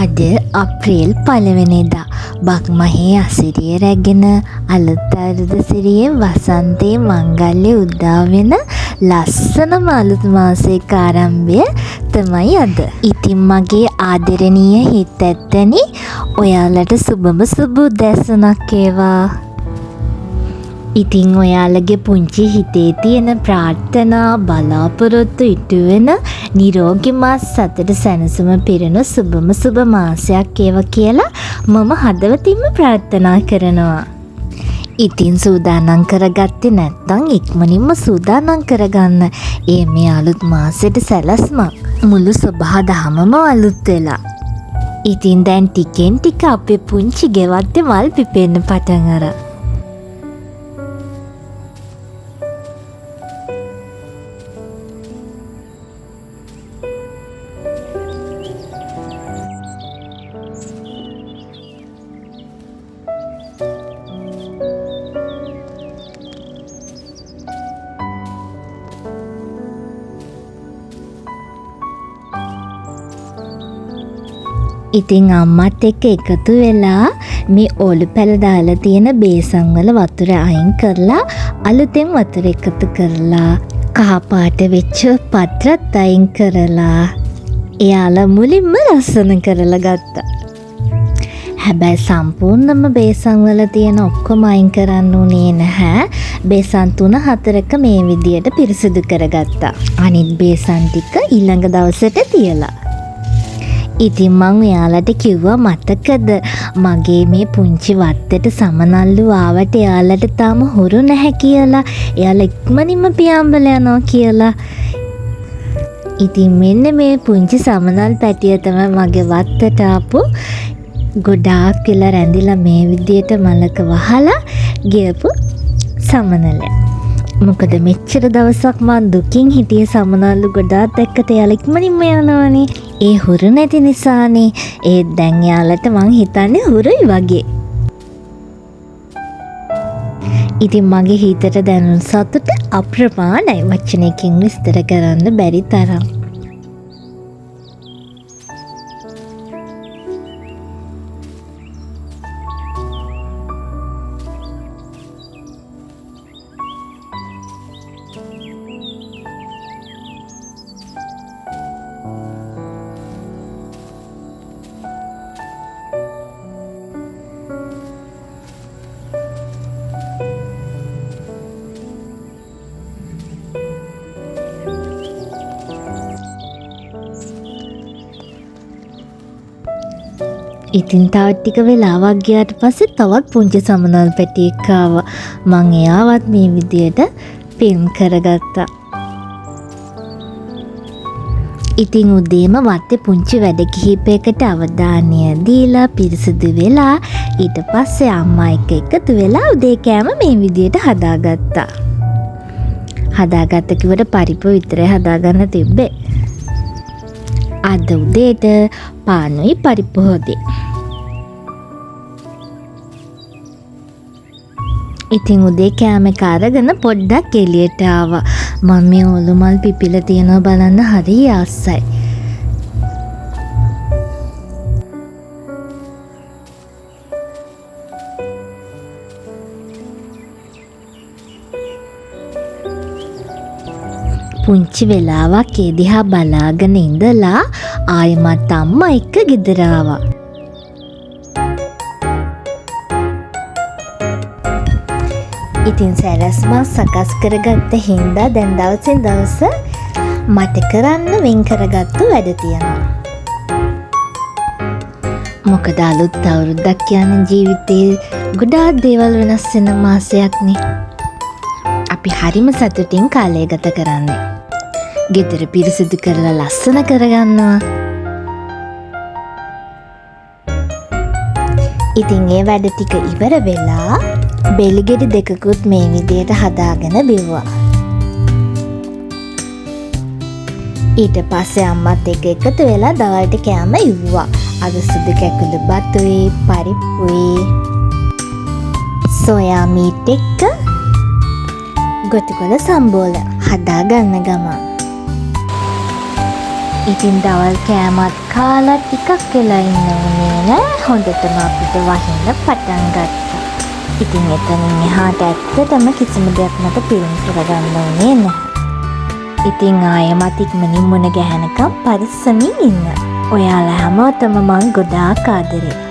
අද අප්‍රේල් 1 වෙනිදා බක්මහේ අසිරිය රැගෙන අලුත් අවුරුදු සිරියේ වසන්තයේ මංගල්‍ය උදා වෙන ලස්සනම අලුත් මාසයක ආරම්භය තමයි අද. ඉතින් මගේ ආදරණීය හිත ඇත්තනි ඔයාලට සුබම සුබ උදෑසනක් වේවා. ඉතින් ඔයාලගේ පුංචි හිතේ තියෙන ප්‍රාර්ථනා බලාපොරොත්තු ඉටු වෙන නිරෝගිමත් සතුට සැනසුම පිරෙන සුබම සුබ මාසයක් වේවා කියලා මම හදවතින්ම ප්‍රාර්ථනා කරනවා. ඉතින් සූදානම් කරගත්තේ නැත්නම් ඉක්මනින්ම සූදානම් කරගන්න. මේ අලුත් මාසෙට සැලැස්මක්. මුළු සබහා දහමම අලුත් වෙලා. ඉතින් දැන් ටිකෙන් ටික අපේ පුංචි ගෙවත්තේ මල් පිපෙන්න පටන් අරන්. ඉතින් අම්මත් එක්ක එකතු වෙලා මේ ඕලු පැල දාලා තියෙන බේසන් වල වතුර අයින් කරලා අලුතෙන් වතුර එකතු කරලා කහ පාට වෙච්ච පත්‍රත් අයින් කරලා එයාලා මුලින්ම ලස්සන කරලා ගත්තා. හැබැයි සම්පූර්ණම බේසන් වල තියෙන ඔක්කොම අයින් කරන්න උනේ නැහැ. බේසන් 3-4ක මේ විදියට පිරිසිදු කරගත්තා. අනිත් බේසන් ටික ඊළඟ දවසට තියලා. ඉතින් මං එයාලට කිව්වා මතකද මගේ මේ පුංචි වත්තට සමනල්ලු ආවට එයාලට තාම හුරු නැහැ කියලා. එයාලා ඉක්මනින්ම පියාඹල යනවා කියලා. ඉතින් මෙන්න මේ පුංචි සමනල් පැටිය තමයි මගේ වත්තට ආපු ගොඩාක් කියලා රැඳිලා මේ විදියට මලක වහලා ගියපු සමනලයා. මොකද මෙච්චර දවසක් මං දුකින් හිටියේ සමනල්ලු ගොඩාක් දැක්කට එයාලා ඉක්මනින්ම යනවනේ. ඒ හුරු නැති නිසානේ. ඒත් දැන් යාලට මං හිතන්නේ හුරුයි වගේ. ඉතින් මගේ හිතට දැනුණු සතුට අප්‍රමාණයි. වචනයකින් විස්තර කරන්න බැරි තරම්. ඉතින් තව ටික වෙලාවක් ගියාට පස්සේ තවත් පුංචි සමනල් පැටියෙක් ආවා. මං එයාවත් මේ විදියට ෆිල්ම් කරගත්තා. ඉතින් උදේම වත්තේ පුංචි වැඩ කිහිපයකට අවධානය දීලා පිරිසිදු වෙලා ඊට පස්සේ අම්මා එක්ක එකතු වෙලා උදේ කෑම මේ විදියට හදාගත්තා. හදාගත්ත කිව්වට පරිප්පු විතරයි හදාගන්න තිබ්බේ. අද උදේට පානුයි පරිප්පු හොදේ. ඉතින් උදේ කෑම එක අරගෙන පොඩ්ඩක් එළියට ආවා. මම මේ ඔලු මල් පිපිලා තියෙනවා බලන්න හරි ආසයි. පුංචි වෙලාවක් ඒ දිහා බලාගෙන ඉඳලා ආයෙමත් අම්මා එක්ක ගෙදර ආවා. ඉතින් සැලැස්ම සකස් කරගත්ත හින්දා දැන් දවසින් දවස මට කරන්න වෙන් කරගත්තු වැඩ තියෙනවා. මොකද අලුත් අවුරුද්දක් කියන්නේ ජීවිතේ ගොඩාක් දේවල් වෙනස් වෙන මාසයක්නේ. අපි හරිම සතුටින් කාලය ගත කරන්නේ. ගෙදර පිරිසිදු කරලා ලස්සන කරගන්නවා. ඉතින් ඒ වැඩ ටික ඉවර වෙලා බෙලිගෙඩි දෙකකුත් මේ විදියට හදාගෙන බිව්වා. ඊට පස්සේ අම්මත් එක්ක එකතු වෙලා දවල්ට කෑම ඉව්වා. අද සුදු කැකුළු බතුයි පරිප්පුයි සෝයා මීට් එක්ක ගොටිකොල සම්බෝල හදාගන්න ගමන් ඉතින් දවල් කෑමත් කාලා ටිකක් වෙලා ඉන්න උනේ නෑ. හොඳටම අපිට වහින්න පටන් ගත්තා. ඉතින් එතනින් එහාට ඇත්තටම කිසිම දෙයක් මට පිළිම් කරගන්න උනේ නැහැ. ඉතින් ආයෙමත් ඉක්මනින් මුණ ගැහෙනකම් පරිස්සමින් ඉන්න. ඔයාලා හැමෝටම මං ගොඩාක් ආදරේ.